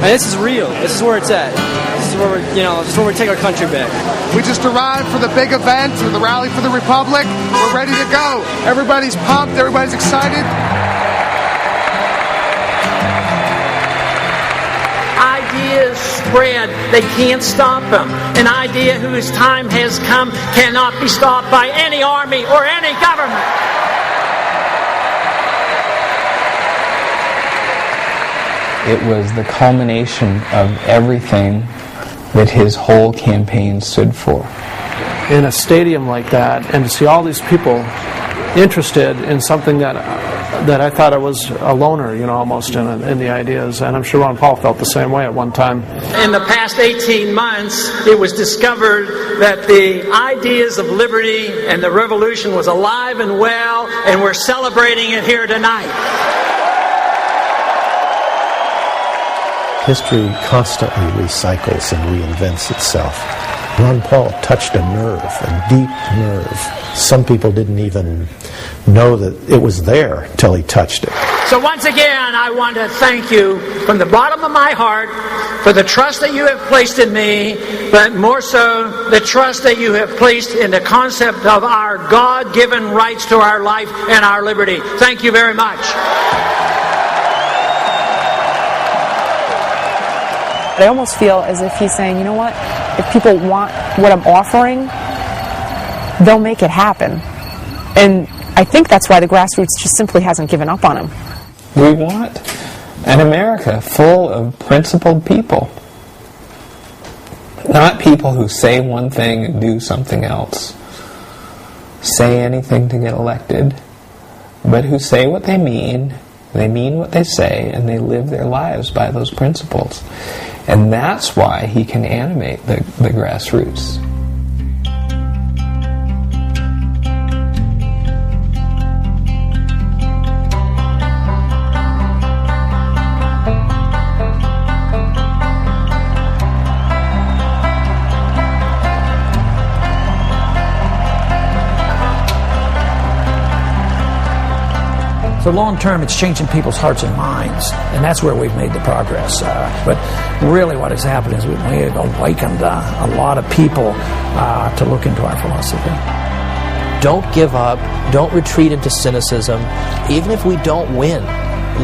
And this is real. This is where it's at. This is where this is where we take our country back. We just arrived for the big event, for the Rally for the Republic. We're ready to go. Everybody's pumped. Everybody's excited. Ideas spread. They can't stop them. An idea whose time has come cannot be stopped by any army or any government. It was the culmination of everything that his whole campaign stood for. In a stadium like that, and to see all these people interested in something that I thought I was a loner, almost in the ideas, and I'm sure Ron Paul felt the same way at one time. In the past 18 months, it was discovered that the ideas of liberty and the revolution was alive and well, and we're celebrating it here tonight. History constantly recycles and reinvents itself. Ron Paul touched a nerve, a deep nerve. Some people didn't even know that it was there till he touched it. So once again, I want to thank you from the bottom of my heart for the trust that you have placed in me, but more so the trust that you have placed in the concept of our God-given rights to our life and our liberty. Thank you very much. I almost feel as if he's saying, you know what, if people want what I'm offering, they'll make it happen. And I think that's why the grassroots just simply hasn't given up on him. We want an America full of principled people. Not people who say one thing and do something else. Say anything to get elected, but who say what they mean what they say, and they live their lives by those principles. And that's why he can animate the grassroots. So long term, it's changing people's hearts and minds, and that's where we've made the progress. But really what has happened is we've awakened a lot of people to look into our philosophy. Don't give up. Don't retreat into cynicism. Even if we don't win,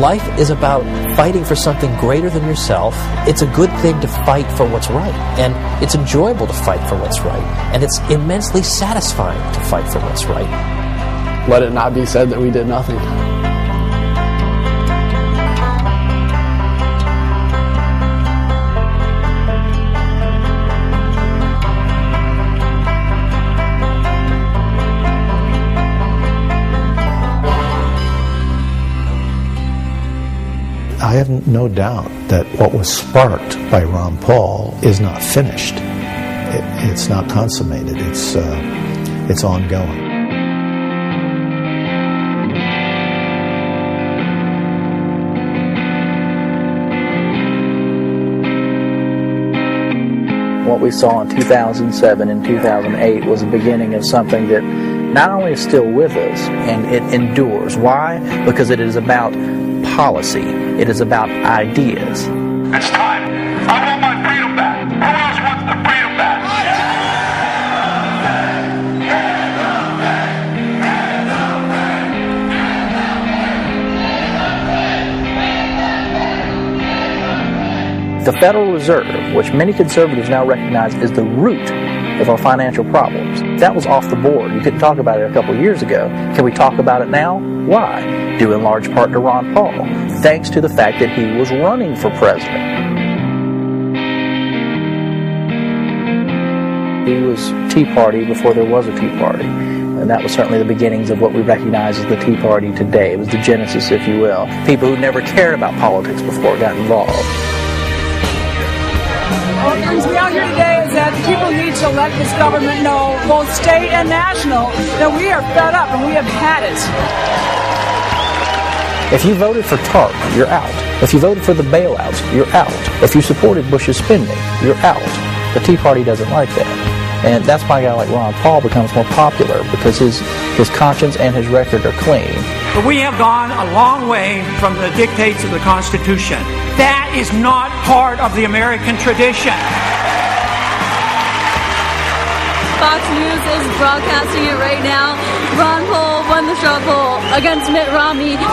life is about fighting for something greater than yourself. It's a good thing to fight for what's right, and it's enjoyable to fight for what's right, and it's immensely satisfying to fight for what's right. Let it not be said that we did nothing. I have no doubt that what was sparked by Ron Paul is not finished. It's not consummated. It's ongoing. What we saw in 2007 and 2008 was the beginning of something that not only is still with us, and it endures. Why? Because it is about policy. It is about ideas. It's time. I want my freedom back. Who else wants the freedom back? The Federal Reserve, which many conservatives now recognize is the root of our financial problems, that was off the board. You couldn't talk about it a couple of years ago. Can we talk about it now? Why? Due in large part to Ron Paul, thanks to the fact that he was running for president. He was Tea Party before there was a Tea Party. And that was certainly the beginnings of what we recognize as the Tea Party today. It was the genesis, if you will. People who never cared about politics before got involved. What brings me out here today is that people need to let this government know, both state and national, that we are fed up and we have had it. If you voted for TARP, you're out. If you voted for the bailouts, you're out. If you supported Bush's spending, you're out. The Tea Party doesn't like that. And that's why a guy like Ron Paul becomes more popular, because his conscience and his record are clean. But we have gone a long way from the dictates of the Constitution. That is not part of the American tradition. Fox News is broadcasting it right now. Ron Paul won the straw poll against Mitt Romney. 31%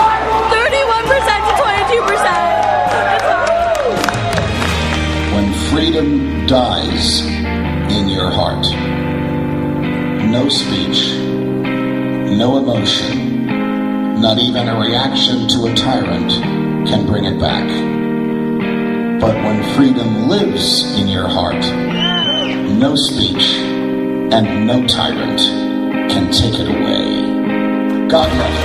to 22%. When freedom dies in your heart, no speech, no emotion, not even a reaction to a tyrant can bring it back. But when freedom lives in your heart, no speech and no tyrant can take it away. God love you.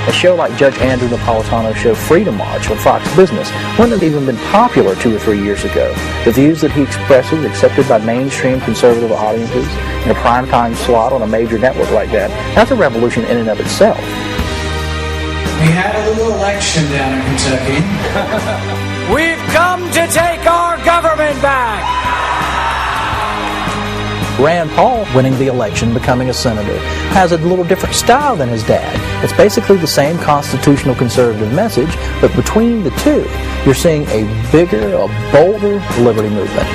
A show like Judge Andrew Napolitano's show Freedom March on Fox Business wouldn't have even been popular 2 or 3 years ago. The views that he expresses, accepted by mainstream conservative audiences in a primetime slot on a major network like that, that's a revolution in and of itself. We had a little election down in Kentucky. We've come to take our government back. Rand Paul winning the election, becoming a senator, has a little different style than his dad. It's basically the same constitutional conservative message, but between the two, you're seeing a bigger, a bolder liberty movement.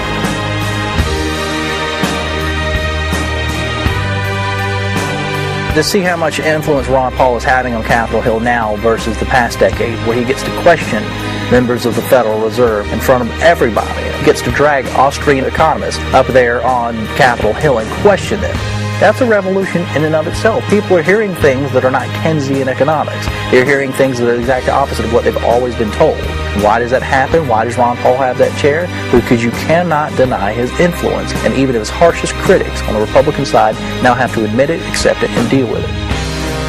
To see how much influence Ron Paul is having on Capitol Hill now versus the past decade, where he gets to question members of the Federal Reserve in front of everybody. He gets to drag Austrian economists up there on Capitol Hill and question them. That's a revolution in and of itself. People are hearing things that are not Keynesian economics. They're hearing things that are the exact opposite of what they've always been told. Why does that happen? Why does Ron Paul have that chair? Because you cannot deny his influence, and even his harshest critics on the Republican side now have to admit it, accept it, and deal with it.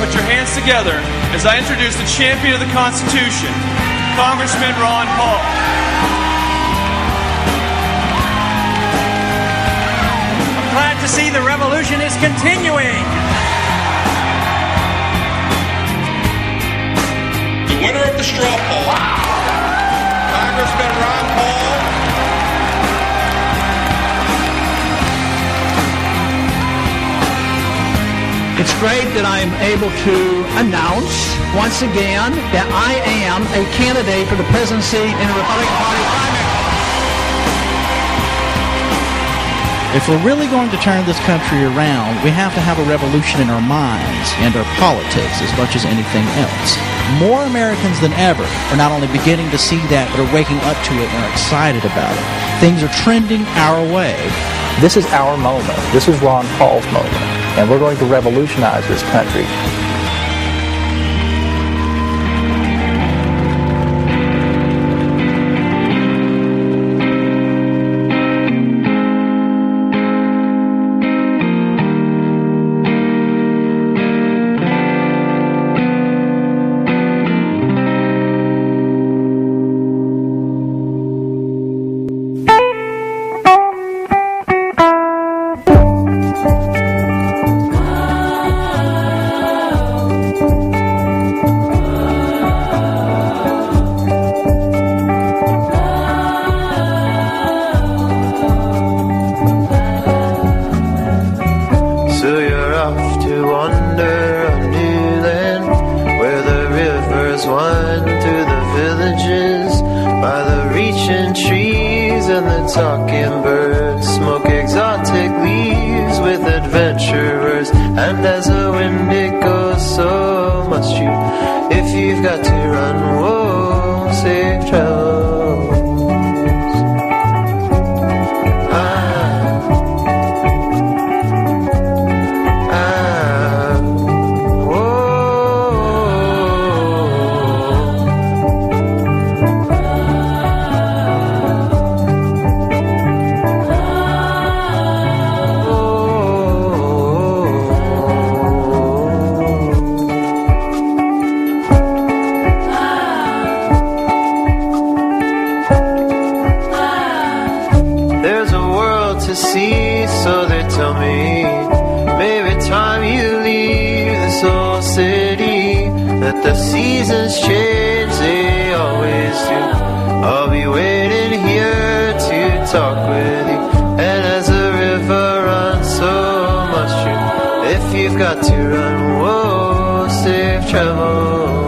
Put your hands together as I introduce the champion of the Constitution, Congressman Ron Paul. I'm glad to see the revolution is continuing. The winner of the straw poll, Congressman Ron Paul. It's great that I'm able to announce once again that I am a candidate for the presidency in the Republican Party primary. If we're really going to turn this country around, we have to have a revolution in our minds and our politics as much as anything else. More Americans than ever are not only beginning to see that, but are waking up to it and are excited about it. Things are trending our way. This is our moment. This is Ron Paul's moment. And we're going to revolutionize this country. The seasons change, they always do. I'll be waiting here to talk with you. And as the river runs, so must you. If you've got to run, whoa, safe travel.